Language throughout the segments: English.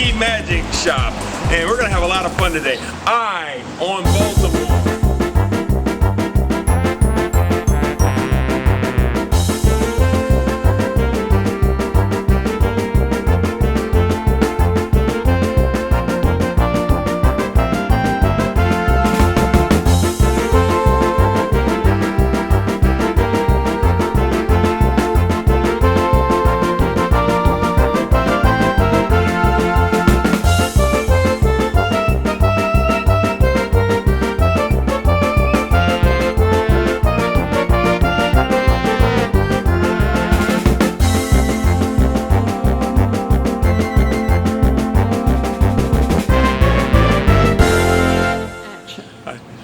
Yogi Magic Shop. And we're going to have a lot of fun today. On Baltimore.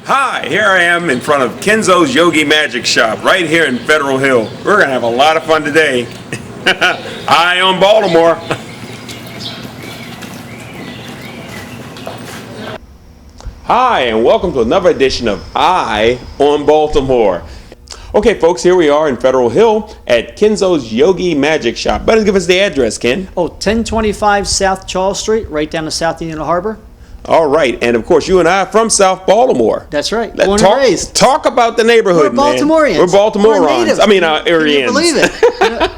Hi, here I am in front of Kenzo's Yogi Magic Shop right here in Federal Hill. We're going to have a lot of fun today. On Baltimore. Hi, and welcome to another edition of on Baltimore. Okay, folks, here we are in Federal Hill at Kenzo's Yogi Magic Shop. Better give us the address, Ken. 1025 South Charles Street, right down to South Union Harbor. All right, and of course, you and I are from South Baltimore. That's right. Let's Born and raised. talk about the neighborhood, We're Baltimoreans. man. We're Baltimoreans. We're native. I mean, Can you Aryans. believe it?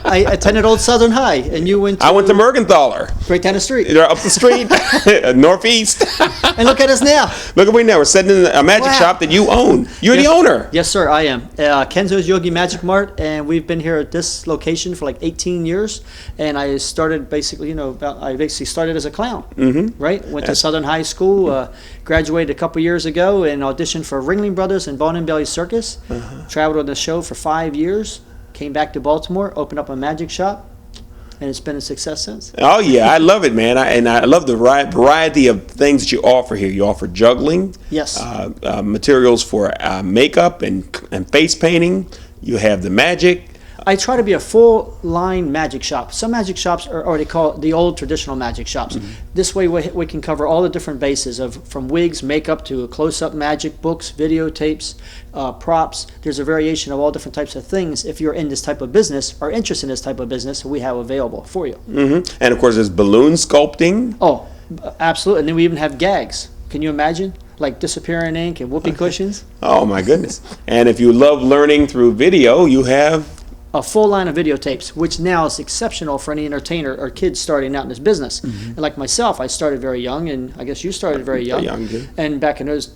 I attended Old Southern High, and you went to... I went to Mergenthaler. Right down the street. They're up the street, northeast. And look at us now. Look at we now. We're sitting in a magic shop that you own. You're the owner. Yes, sir, I am. Kenzo's Yogi Magic Mart, and we've been here at this location for like 18 years. And I started basically, I basically started as a clown, right? Went to Southern High School, graduated a couple years ago, and auditioned for Ringling Brothers and Bone and Belly Circus. Traveled on the show for 5 years. Came back to Baltimore, opened up a magic shop, and it's been a success since. Oh yeah, I love it, man. I love the variety of things that you offer here. You offer juggling, Yes. Materials for makeup and face painting. You have the magic. I try to be a full line magic shop. Some magic shops are already called the old traditional magic shops. This way we can cover all the different bases from wigs, makeup to close-up magic, books, videotapes, props. There's a variation of all different types of things. If you're in this type of business or interested in this type of business, we have available for you. And of course, there's balloon sculpting. Oh, absolutely. And then we even have gags. Can you imagine? Like disappearing ink and whoopee cushions. Oh my goodness. And if you love learning through video, you have a full line of videotapes, which now is exceptional for any entertainer or kids starting out in this business. And like myself, I started very young, and I guess you started very young. And back in those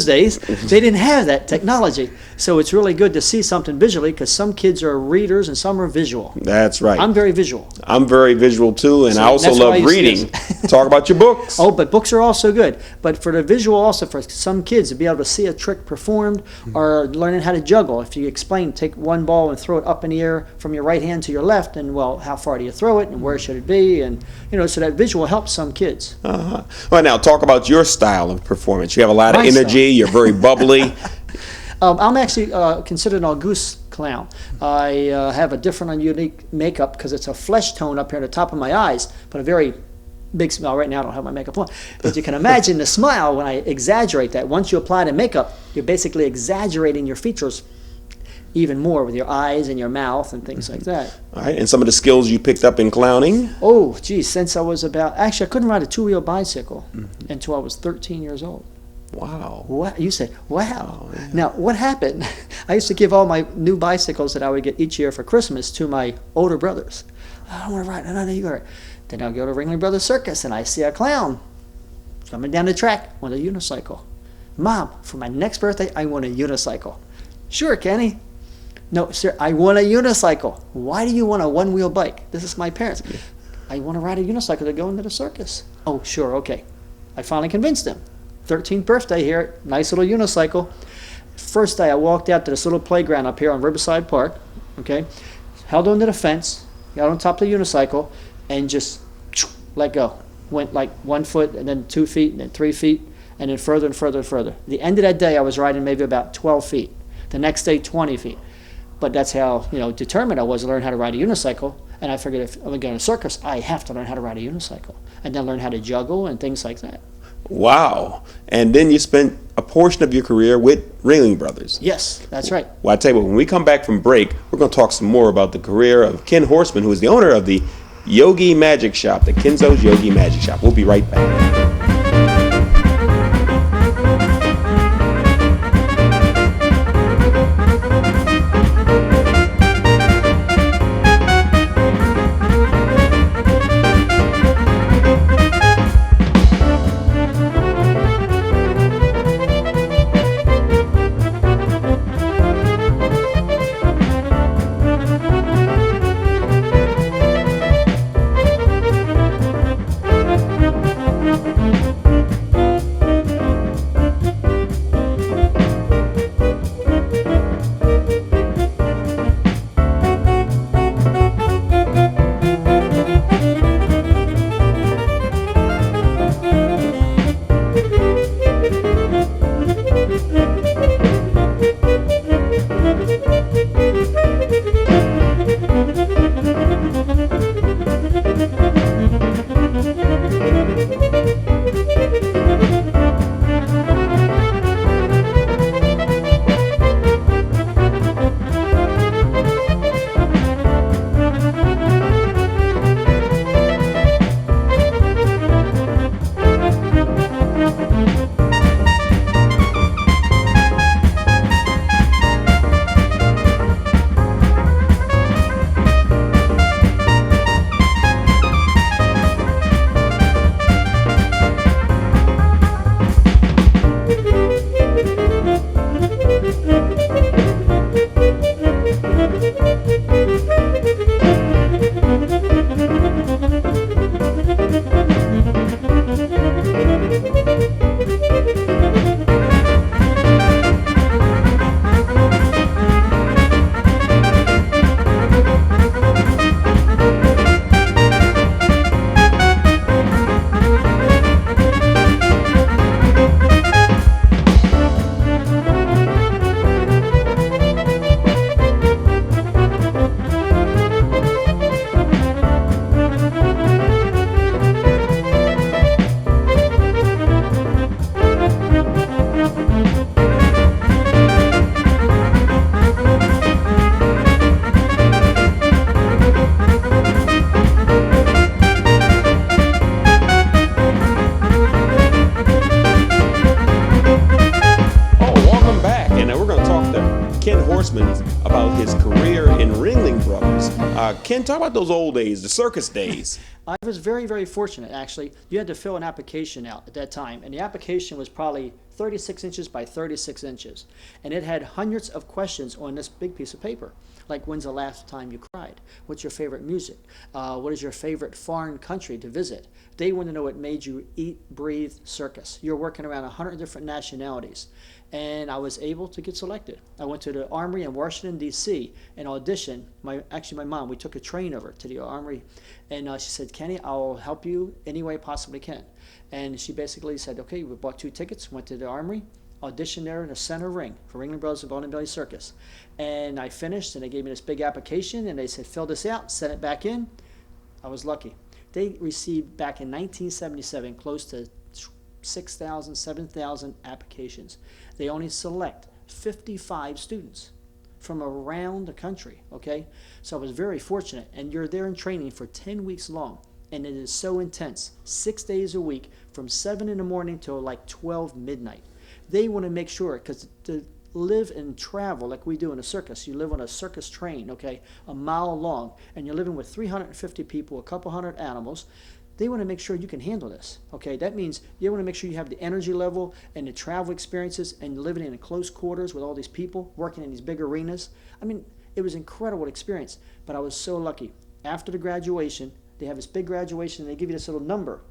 days, they didn't have that technology. So it's really good to see something visually, because some kids are readers and some are visual. That's right. I'm very visual. I'm very visual too, and So I also that's why love you see reading. us. Talk about your books. Oh, but books are also good. But for the visual also, for some kids to be able to see a trick performed or learning how to juggle. If you explain, take one ball and throw it up in the air from your right hand to your left, and well, how far do you throw it and where should it be? And, so that visual helps some kids. Well, now talk about your style of performance. You have a lot of My energy. style. You're very bubbly. I'm actually considered an Auguste clown. I have a different and unique makeup because it's a flesh tone up here at the top of my eyes, but a very big smile. Right now I don't have my makeup on. But you can imagine the smile when I exaggerate that. Once you apply the makeup, you're basically exaggerating your features even more with your eyes and your mouth and things like that. All right, and some of the skills you picked up in clowning? Oh, geez, since I was actually I couldn't ride a two-wheel bicycle until I was 13 years old. Wow. What? You said, wow. Oh, yeah. Now, what happened? I used to give all my new bicycles that I would get each year for Christmas to my older brothers. I don't want to ride. No, you go. Then I'll go to Ringling Brothers Circus, and I see a clown coming down the track on a unicycle. Mom, for my next birthday, I want a unicycle. Sure, Kenny. No, sir, I want a unicycle. Why do you want a one-wheel bike? This is my parents. Yeah. I want to ride a unicycle to go into the circus. Oh, sure, okay. I finally convinced them. 13th birthday here, nice little unicycle. First day I walked out to this little playground up here on Riverside Park, okay, held onto the fence, got on top of the unicycle, and just let go. Went like 1 foot, and then 2 feet, and then 3 feet, and then further and further and further. The end of that day I was riding maybe about 12 feet. The next day 20 feet. But that's how determined I was to learn how to ride a unicycle. And I figured if I'm going to a circus, I have to learn how to ride a unicycle. And then learn how to juggle and things like that. Wow. And then you spent a portion of your career with Ringling Brothers. Yes, that's right. Well, I tell you what, when we come back from break, we're going to talk some more about the career of Ken Horsman, who is the owner of the Yogi Magic Shop, the Kenzo's Yogi Magic Shop. We'll be right back. Ken Horsman about his career in Ringling Brothers. Ken, talk about those old days, the circus days. I was very, very fortunate, actually. You had to fill an application out at that time, and the application was probably 36 inches by 36 inches. And it had hundreds of questions on this big piece of paper, like when's the last time you cried? What's your favorite music? What is your favorite foreign country to visit? They want to know what made you eat, breathe, circus. You're working around 100 different nationalities. And I was able to get selected. I went to the Armory in Washington, D.C. and auditioned. My mom, we took a train over to the Armory, and she said, Kenny, I'll help you any way I possibly can. And she basically said, okay, we bought 2 tickets, went to the Armory, auditioned there in the center ring for Ringling Brothers of On Belly Circus. And I finished, and they gave me this big application, and they said, fill this out, send it back in. I was lucky. They received back in 1977 close to 6,000, 7,000 applications. They only select 55 students from around the country, okay? So I was very fortunate, and you're there in training for 10 weeks long, and it is so intense, 6 days a week from 7 in the morning till like 12 midnight. They want to make sure, because to live and travel like we do in a circus, you live on a circus train, okay, a mile long, and you're living with 350 people, a couple hundred animals. They want to make sure you can handle this, okay? That means you want to make sure you have the energy level and the travel experiences and living in close quarters with all these people, working in these big arenas. I mean, it was an incredible experience, but I was so lucky. After the graduation, they have this big graduation, and they give you this little number,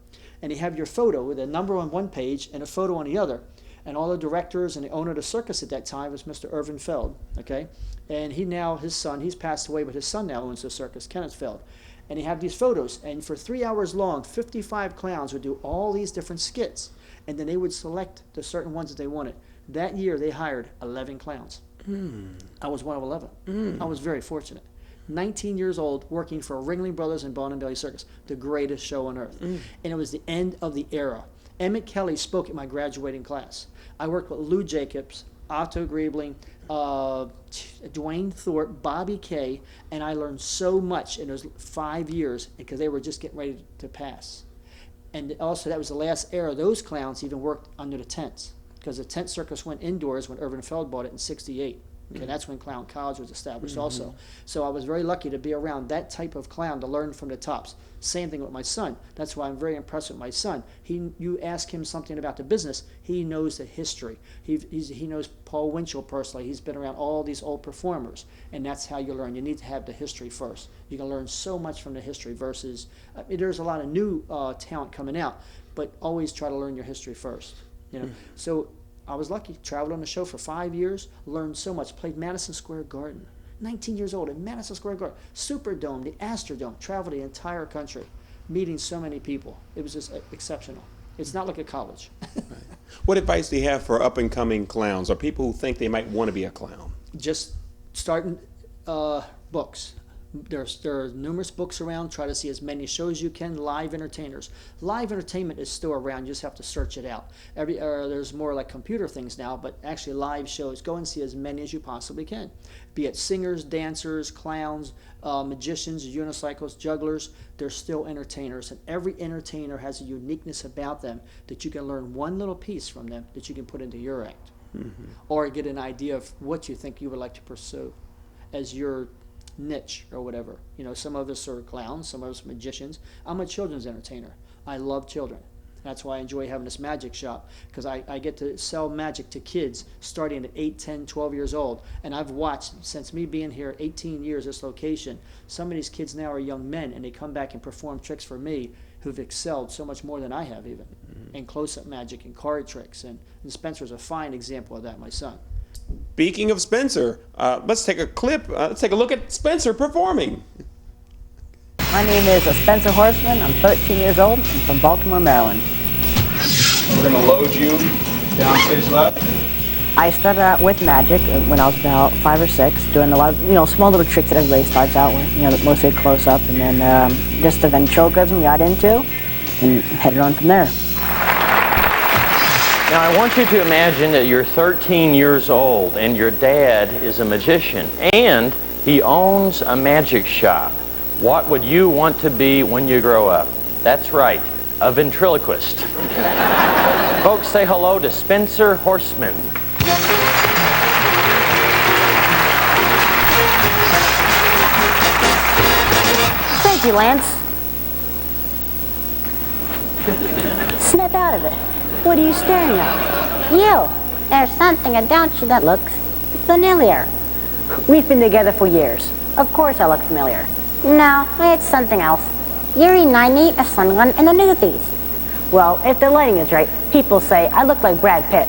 and they have your photo with a number on one page and a photo on the other. And all the directors and the owner of the circus at that time was Mr. Irvin Feld, okay? And his son, he's passed away, but his son now owns the circus, Kenneth Feld. And he had these photos, and for 3 hours long, 55 clowns would do all these different skits, and then they would select the certain ones that they wanted. That year, they hired 11 clowns. I was one of 11. I was very fortunate. 19 years old, working for Ringling Brothers and Bon and Belly Circus, the greatest show on earth. And it was the end of the era. Emmett Kelly spoke at my graduating class. I worked with Lou Jacobs, Otto Griebling, Dwayne Thorpe, Bobby Kay, and I learned so much in those 5 years because they were just getting ready to pass. And also, that was the last era those clowns even worked under the tents, because the tent circus went indoors when Irvin Feld bought it in '68. Okay, that's when Clown College was established also. So I was very lucky to be around that type of clown to learn from the tops. Same thing with my son. That's why I'm very impressed with my son. You ask him something about the business, he knows the history. He knows Paul Winchell personally. He's been around all these old performers, and that's how you learn. You need to have the history first. You can learn so much from the history versus, there's a lot of new talent coming out, but always try to learn your history first. So I was lucky, traveled on the show for 5 years, learned so much, played Madison Square Garden. 19 years old in Madison Square Garden, Superdome, the Astrodome, traveled the entire country, meeting so many people. It was just exceptional. It's not like a college. Right. What advice do you have for up-and-coming clowns or people who think they might want to be a clown? Just starting books. There are numerous books around. Try to see as many shows as you can. Live entertainers. Live entertainment is still around. You just have to search it out. There's more like computer things now, but actually live shows. Go and see as many as you possibly can. Be it singers, dancers, clowns, magicians, unicycles, jugglers. They're still entertainers, and every entertainer has a uniqueness about them that you can learn one little piece from them that you can put into your act, or get an idea of what you think you would like to pursue as your niche or whatever. Some of us are clowns, some of us are magicians. I'm a children's entertainer. I love children. That's why I enjoy having this magic shop, because I get to sell magic to kids starting at 8, 10, 12 years old. And I've watched, since me being here 18 years, this location, some of these kids now are young men, and they come back and perform tricks for me who've excelled so much more than I have even, in close-up magic and card tricks. And Spencer's a fine example of that, my son. Speaking of Spencer, let's take a clip. Let's take a look at Spencer performing. My name is Spencer Horseman. I'm 13 years old. I'm from Baltimore, Maryland. We're going to load you down stage left. I started out with magic when I was about 5 or 6, doing a lot of small little tricks that everybody starts out with, mostly close up, and then just the ventriloquism got into, and headed on from there. Now I want you to imagine that you're 13 years old and your dad is a magician and he owns a magic shop. What would you want to be when you grow up? That's right, a ventriloquist. Folks, say hello to Spencer Horseman. Thank you, Lance. Snap out of it. What are you staring at? You. There's something about you that looks familiar. We've been together for years. Of course I look familiar. No, it's something else. You remind me of someone in the movies. Well, if the lighting is right, people say I look like Brad Pitt.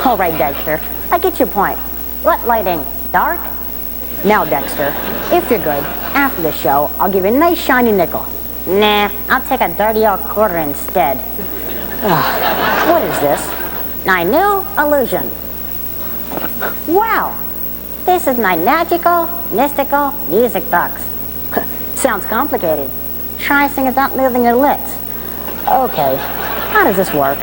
All right, Dexter. I get your point. What lighting? Dark? Now, Dexter, if you're good, after the show, I'll give you a nice shiny nickel. Nah, I'll take a dirty old quarter instead. What is this? My new illusion. Wow! This is my magical, mystical music box. Sounds complicated. Try singing without moving your lips. Okay, how does this work?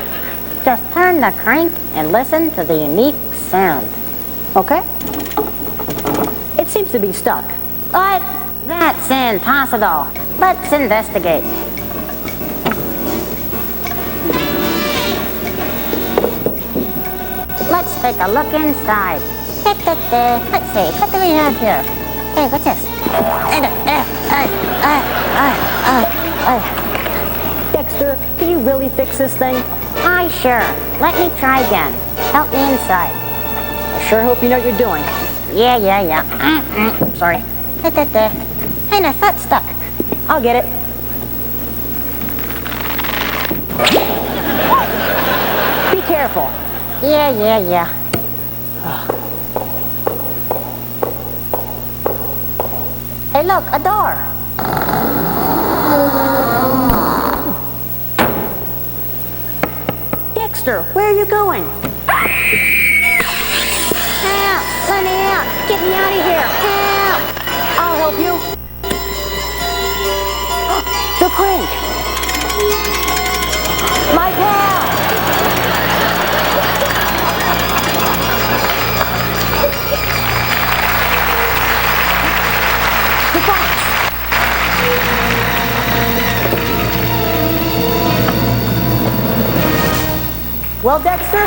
Just turn the crank and listen to the unique sound. Okay. It seems to be stuck. But that's impossible. Let's investigate. Let's take a look inside. Let's see, what do we have here? Hey, what's this? Dexter, can you really fix this thing? Aye, sure. Let me try again. Help me inside. I sure hope you know what you're doing. Yeah. Sorry. Hey, my foot's stuck. I'll get it. Be careful. Yeah. Hey, look, a door. Dexter, where are you going? Help! Let me out! Get me out of here! Help! I'll help you. The crank. My pal. Well, Dexter?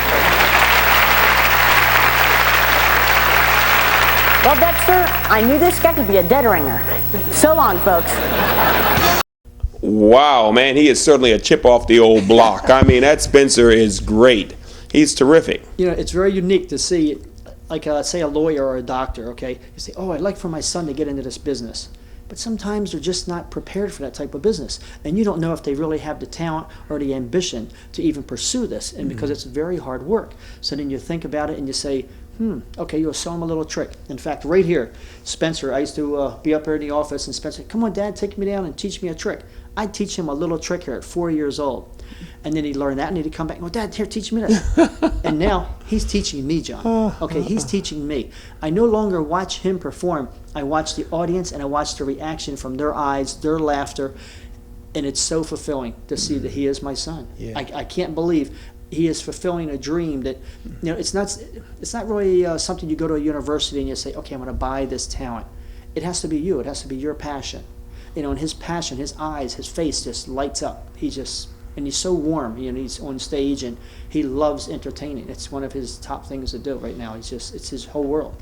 Well, Dexter, I knew this guy could be a dead ringer. So long, folks. Wow, man, he is certainly a chip off the old block. I mean, that Spencer is great. He's terrific. You know, it's very unique to see, like, say a lawyer or a doctor, okay? You say, oh, I'd like for my son to get into this business. But sometimes they're just not prepared for that type of business. And you don't know if they really have the talent or the ambition to even pursue this, and because it's very hard work. So then you think about it and you say, okay, you'll show him a little trick. In fact, right here, Spencer, I used to be up here in the office, and Spencer, come on, Dad, take me down and teach me a trick. I'd teach him a little trick here at 4 years old. And then he'd learn that, and he'd come back, well, Dad, here, teach me that. And now he's teaching me, John. Okay, he's teaching me. I no longer watch him perform. I watch the audience, and I watch the reaction from their eyes, their laughter, and it's so fulfilling to see that he is my son. Yeah. I can't believe he is fulfilling a dream that, you know, it's not really something you go to a university and you say, okay, I'm going to buy this talent. It has to be you. It has to be your passion. You know, and his passion, his eyes, his face just lights up. And he's so warm. You know, he's on stage and he loves entertaining. It's one of his top things to do right now. It's his whole world.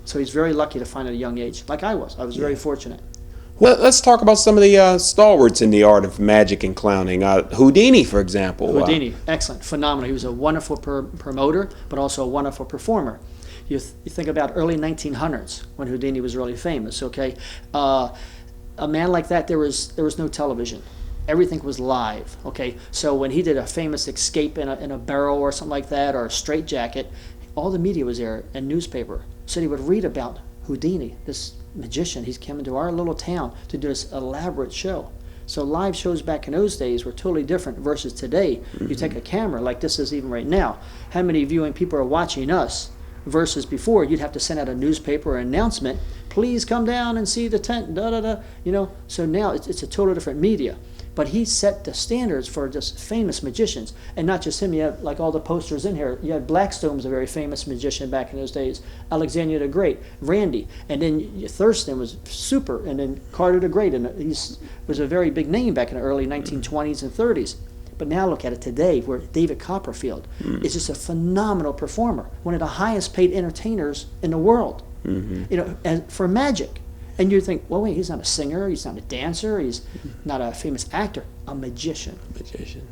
So he's very lucky to find at a young age, like I was. I was very fortunate. Well, let's talk about some of the stalwarts in the art of magic and clowning. Houdini, for example. Houdini, excellent, phenomenal. He was a wonderful promoter, but also a wonderful performer. You think about early 1900s when Houdini was really famous. Okay, a man like that, there was no television. Everything was live. Okay, so when he did a famous escape in a barrel or something like that, or a straitjacket, all the media was there and newspaper. So he would read about Houdini, this magician. He's come into our little town to do this elaborate show. So live shows back in those days were totally different versus today. You take a camera like this is even right now. How many viewing people are watching us versus before? You'd have to send out a newspaper or announcement. Please come down and see the tent. Da da da. You know. So now it's a totally different media. But he set the standards for just famous magicians. And not just him, you have like all the posters in here. You had Blackstone was a very famous magician back in those days. Alexander the Great, Randy. And then Thurston was super. And then Carter the Great. And he was a very big name back in the early 1920s and 30s. But now look at it today, where David Copperfield is just a phenomenal performer. One of the highest paid entertainers in the world. You know, and for magic. And you think, well, wait, he's not a singer, he's not a dancer, he's not a famous actor, a magician.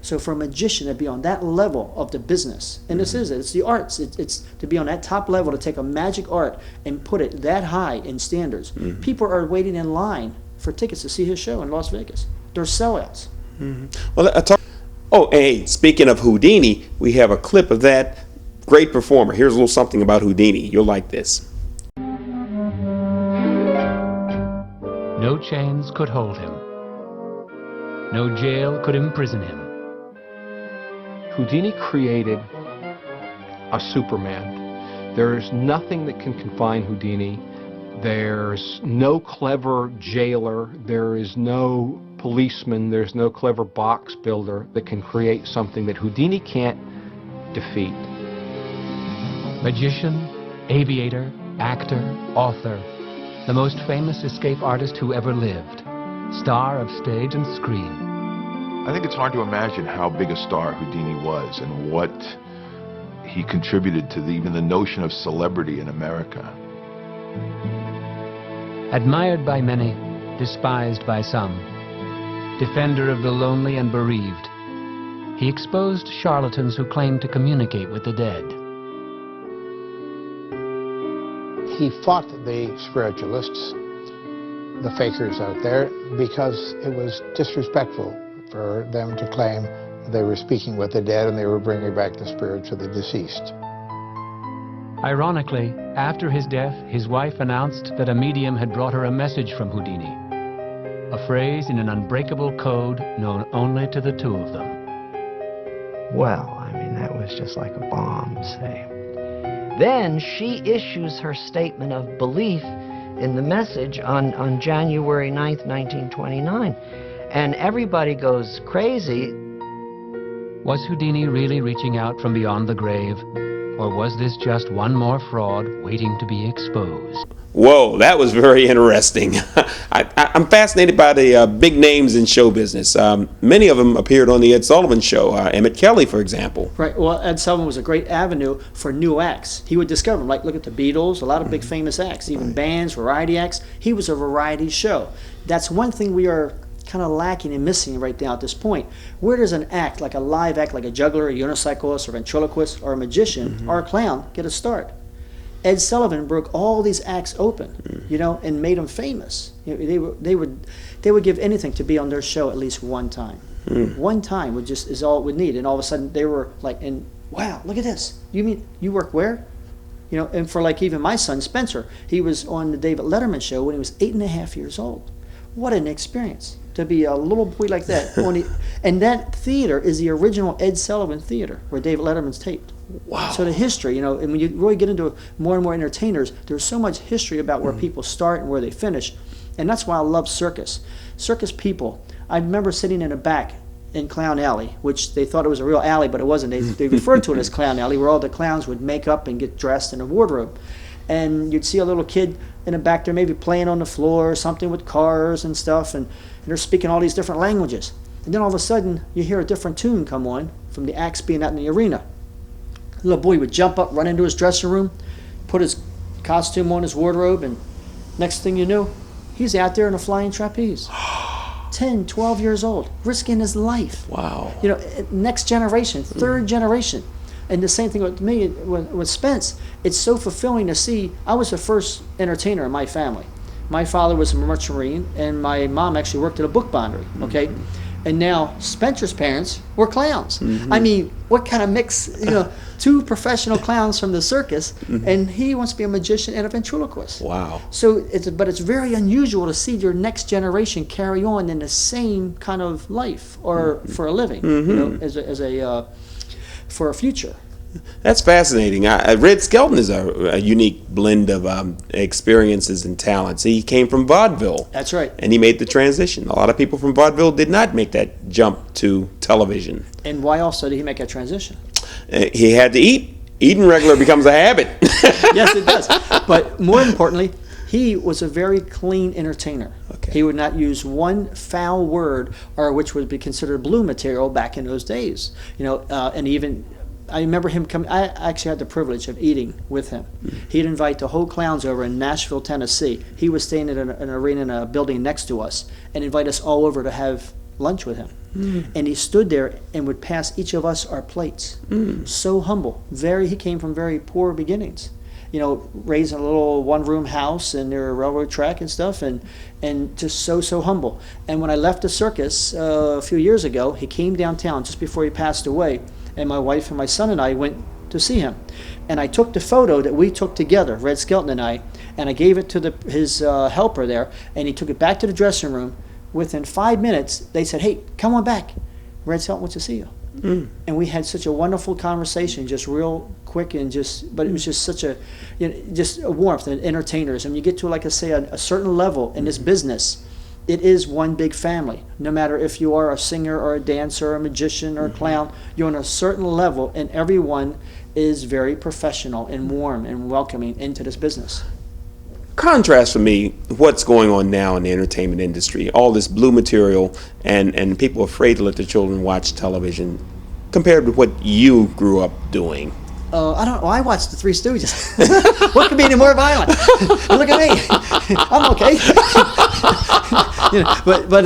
So for a magician to be on that level of the business, and this is it, it's the arts, it's to be on that top level, to take a magic art and put it that high in standards. People are waiting in line for tickets to see his show in Las Vegas. They're sellouts. Oh, hey, speaking of Houdini, we have a clip of that great performer. Here's a little something about Houdini. You'll like this. No chains could hold him. No jail could imprison him. Houdini created a Superman. There's nothing that can confine Houdini. There's no clever jailer. There is no policeman. There's no clever box builder that can create something that Houdini can't defeat. Magician, aviator, actor, author. The most famous escape artist who ever lived. Star of stage and screen. I think it's hard to imagine how big a star Houdini was and what he contributed to even the notion of celebrity in America. Admired by many, despised by some. Defender of the lonely and bereaved. He exposed charlatans who claimed to communicate with the dead. He fought the spiritualists, the fakers out there, because it was disrespectful for them to claim they were speaking with the dead and they were bringing back the spirits of the deceased. Ironically, after his death, his wife announced that a medium had brought her a message from Houdini, a phrase in an unbreakable code known only to the two of them. Well, I mean, that was just like a bomb, say. Then she issues her statement of belief in the message on January 9th, 1929. And everybody goes crazy. Was Houdini really reaching out from beyond the grave? Or was this just one more fraud waiting to be exposed? Whoa, that was very interesting. I'm fascinated by the big names in show business. Many of them appeared on the Ed Sullivan Show. Emmett Kelly, for example. Right. Well, Ed Sullivan was a great avenue for new acts. He would discover them. Like, look at the Beatles, a lot of big famous acts, even bands, variety acts. He was a variety show. That's one thing we are kind of lacking and missing right now at this point. Where does an act, like a live act, like a juggler, a unicyclist, or ventriloquist, or a magician, or a clown, get a start? Ed Sullivan broke all these acts open, you know, and made them famous. You know, they would give anything to be on their show at least one time. One time would just is all it would need, and all of a sudden they were like, "And wow, look at this! You mean you work where?" You know, and for like even my son Spencer, he was on the David Letterman show when he was 8.5 years old. What an experience to be a little boy like that. And that theater is the original Ed Sullivan Theater where David Letterman's taped. Wow. So the history, you know, and when you really get into more and more entertainers, there's so much history about where people start and where they finish. And that's why I love Circus. Circus people, I remember sitting in the back in Clown Alley, which they thought it was a real alley, but it wasn't. They referred to it as Clown Alley, where all the clowns would make up and get dressed in a wardrobe. And you'd see a little kid in the back there maybe playing on the floor or something with cars and stuff, and they're speaking all these different languages. And then all of a sudden, you hear a different tune come on from the acts being out in the arena. The little boy would jump up, run into his dressing room, put his costume on, his wardrobe, and next thing you knew, he's out there in a flying trapeze. 10, 12 years old, risking his life. Wow. You know, next generation, third generation. And the same thing with me, with Spence. It's so fulfilling to see. I was the first entertainer in my family. My father was a merchant marine, and my mom actually worked at a book bindery, okay? And now Spencer's parents were clowns. I mean, what kind of mix, you know, two professional clowns from the circus, and he wants to be a magician and a ventriloquist. Wow. So, but it's very unusual to see your next generation carry on in the same kind of life, or for a living, you know, for a future. That's fascinating. Red Skelton is a unique blend of experiences and talents. He came from vaudeville. That's right. And he made the transition. A lot of people from vaudeville did not make that jump to television. And why also did he make that transition? He had to eat. Eating regular becomes a habit. Yes, it does. But more importantly, he was a very clean entertainer. Okay. He would not use one foul word, or which would be considered blue material back in those days. You know, and even I remember him coming. I actually had the privilege of eating with him. He'd invite the whole clowns over in Nashville, Tennessee. He was staying at an arena in a building next to us, and invite us all over to have lunch with him. And he stood there and would pass each of us our plates. So humble. He came from very poor beginnings. You know, raised in a little one-room house and near a railroad track and stuff, and just so humble. And when I left the circus a few years ago, he came downtown just before he passed away, and my wife and my son and I went to see him. And I took the photo that we took together, Red Skelton and I gave it to his helper there, and he took it back to the dressing room. Within 5 minutes, they said, "Hey, come on back. Red Skelton wants to see you." And we had such a wonderful conversation, just real quick, and but it was just such a, you know, just a warmth and entertainers. And you get to, like I say, a certain level in this business, it is one big family. No matter if you are a singer or a dancer or a magician or a clown, you're on a certain level, and everyone is very professional and warm and welcoming into this business. Contrast for me what's going on now in the entertainment industry, all this blue material, and people afraid to let their children watch television, compared with what you grew up doing. I don't know. I watched the Three Stooges. What could be any more violent? Look at me. I'm okay. You know, but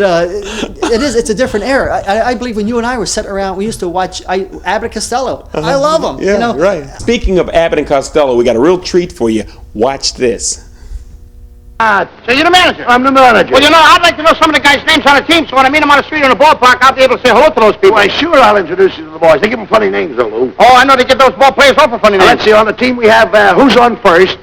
it's a different era. I believe when you and I were sitting around, we used to watch Abbott and Costello. I love them. Yeah, you know? right. Speaking of Abbott and Costello, we got a real treat for you. Watch this. So you're the manager? I'm the manager. Well, you know, I'd like to know some of the guys' names on the team, so when I meet them on the street or in the ballpark, I'll be able to say hello to those people. Why, sure, I'll introduce you to the boys. They give them funny names, though, Lou. Oh, I know they give those ball players all for funny names. Let's see, on the team we have who's on first,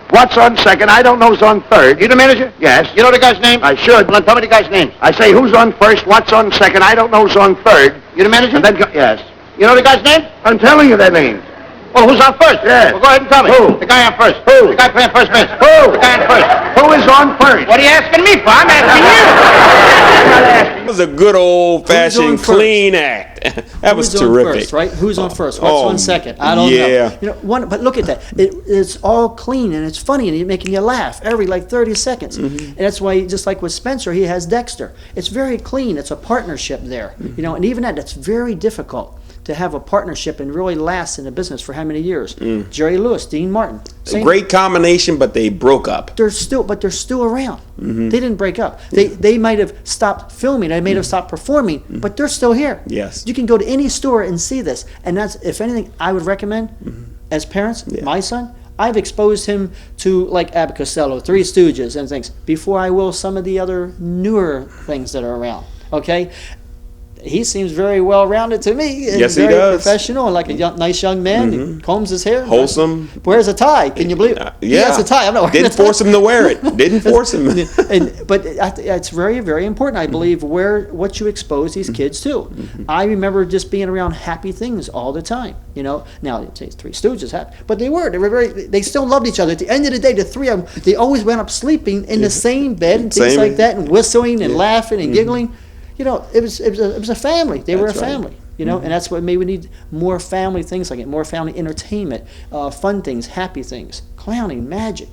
what's on second, I don't know who's on third. You the manager? Yes. You know the guy's name? I should. Well, then tell me the guy's name. I say who's on first, what's on second, I don't know who's on third. You the manager? And then, yes. You know the guy's name? I'm telling you their names. Well, who's on first? Yeah. Well, go ahead and tell me. Who? The guy on first. Who? The guy playing first base. Who? The guy on first. Who is on first? What are you asking me for? I'm asking you. It was a good old-fashioned clean act. That was Who's terrific. on first, right? Who's on first? What's on second? I don't know. But look at that. It's all clean and it's funny and it's making you laugh every like 30 seconds. And that's why, just like with Spencer, he has Dexter. It's very clean. It's a partnership there. And even that's very difficult to have a partnership and really last in the business for how many years? Jerry Lewis, Dean Martin. A great combination, but they broke up. They're still around. They didn't break up. They might have stopped filming. They may have stopped performing, but they're still here. Yes. You can go to any store and see this. And that's, if anything, I would recommend as parents, my son, I've exposed him to like Abbott Costello, Three Stooges and things before I will some of the other newer things that are around. Okay? He seems very well-rounded to me. And yes, he very does. Professional, like a nice young man. He combs his hair. Wholesome. Wears a tie. Can you believe it? He has a tie. I'm not wearing Didn't a tie. force him to wear it. Didn't force him. But it's very, very important, I believe, what you expose these kids to. I remember just being around happy things all the time. Now it's Three Stooges happy, but they were they still loved each other. At the end of the day, the three of them, they always went up sleeping in the same bed and things like that, and whistling and laughing and giggling. It was a family. They were a family. And that's what maybe we need more family things like it, more family entertainment, fun things, happy things, clowning, magic,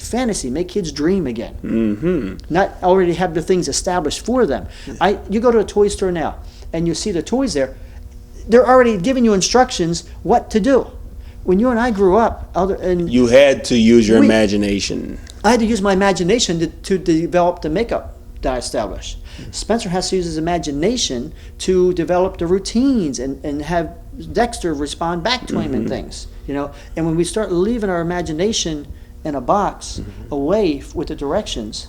fantasy, make kids dream again. Not already have the things established for them. You go to a toy store now and you see the toys there, they're already giving you instructions what to do. When you and I grew up, you had to use your imagination. I had to use my imagination to develop the makeup that I established. Spencer has to use his imagination to develop the routines and have Dexter respond back to him and things, And when we start leaving our imagination in a box away with the directions,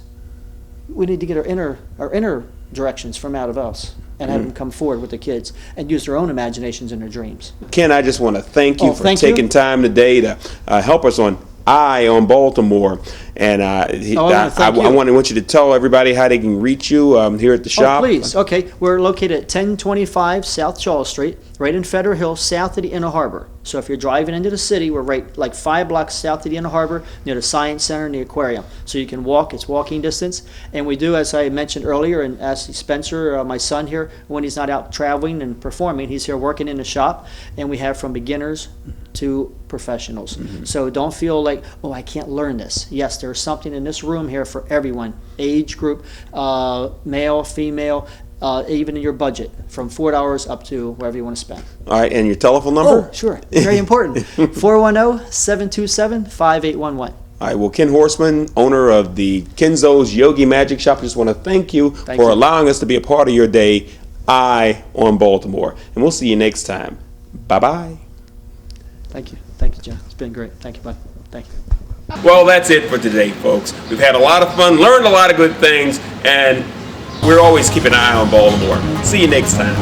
we need to get our inner directions from out of us and have them come forward with the kids and use their own imaginations and their dreams. Ken, I just want to thank you for taking time today to help us on ON Baltimore, and I want you to tell everybody how they can reach you here at the shop. Oh, please. Okay, we're located at 1025 South Charles Street, right in Federal Hill, south of the Inner Harbor. So if you're driving into the city, we're right like 5 blocks south of the Inner Harbor, near the Science Center and the aquarium. So you can walk; it's walking distance. And we do, as I mentioned earlier, and as Spencer, my son here, when he's not out traveling and performing, he's here working in the shop, and we have from beginners to professionals. So don't feel like, oh, I can't learn this. Yes, there's something in this room here for everyone, age group, male, female, even in your budget, from $4 up to wherever you want to spend. All right, and your telephone number? Oh, sure. Very important. 410-727-5811. All right, well, Ken Horsman, owner of the Kenzo's Yogi Magic Shop, I just want to thank you for allowing us to be a part of your day, ON Baltimore. And we'll see you next time. Bye-bye. Thank you. Thank you, John. It's been great. Thank you, bud. Thank you. Well, that's it for today, folks. We've had a lot of fun, learned a lot of good things, and we're always keeping an eye on Baltimore. See you next time.